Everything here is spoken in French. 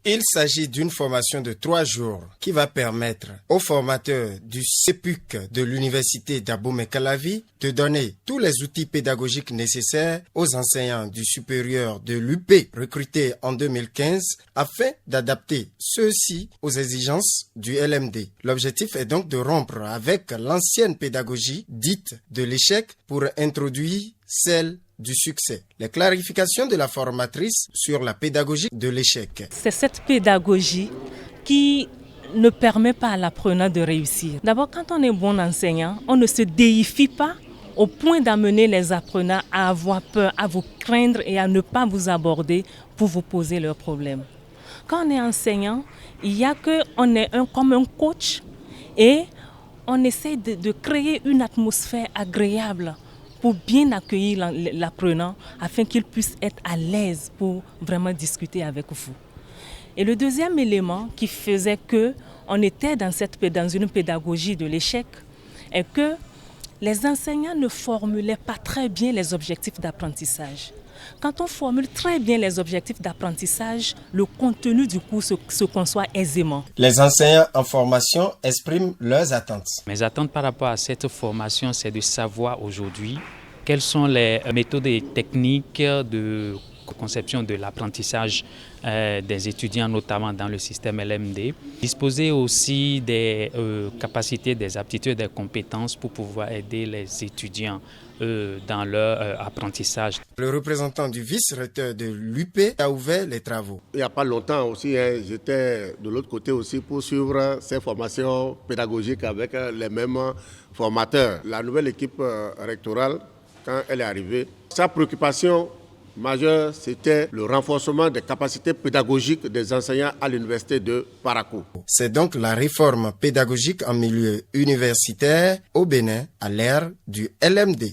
Il s'agit d'une formation de 3 jours qui va permettre aux formateurs du CEPUC de l'Université d'Abomey-Calavi de donner tous les outils pédagogiques nécessaires aux enseignants du supérieur de l'UP recrutés en 2015 afin d'adapter ceux-ci aux exigences du LMD. L'objectif est donc de rompre avec l'ancienne pédagogie dite de l'échec pour introduire celle du succès. Les clarifications de la formatrice sur la pédagogie de l'échec. C'est cette pédagogie qui ne permet pas à l'apprenant de réussir. D'abord, quand on est bon enseignant, on ne se déifie pas au point d'amener les apprenants à avoir peur, à vous craindre et à ne pas vous aborder pour vous poser leurs problèmes. Quand on est enseignant, il y a qu'on est comme un coach et on essaie de créer une atmosphère agréable pour bien accueillir l'apprenant afin qu'il puisse être à l'aise pour vraiment discuter avec vous. Et le deuxième élément qui faisait qu'on était dans une pédagogie de l'échec est que les enseignants ne formulaient pas très bien les objectifs d'apprentissage. Quand on formule très bien les objectifs d'apprentissage, le contenu du cours se conçoit aisément. Les enseignants en formation expriment leurs attentes. Mes attentes par rapport à cette formation, c'est de savoir aujourd'hui quelles sont les méthodes et techniques de conception de l'apprentissage des étudiants, notamment dans le système LMD. Disposer aussi des capacités, des aptitudes, des compétences pour pouvoir aider les étudiants dans leur apprentissage. Le représentant du vice-recteur de l'UP a ouvert les travaux. Il n'y a pas longtemps aussi, j'étais de l'autre côté aussi pour suivre ces formations pédagogiques avec les mêmes formateurs. La nouvelle équipe rectorale, quand elle est arrivée, sa préoccupation majeure, c'était le renforcement des capacités pédagogiques des enseignants à l'université de Parakou. C'est donc la réforme pédagogique en milieu universitaire au Bénin à l'ère du LMD.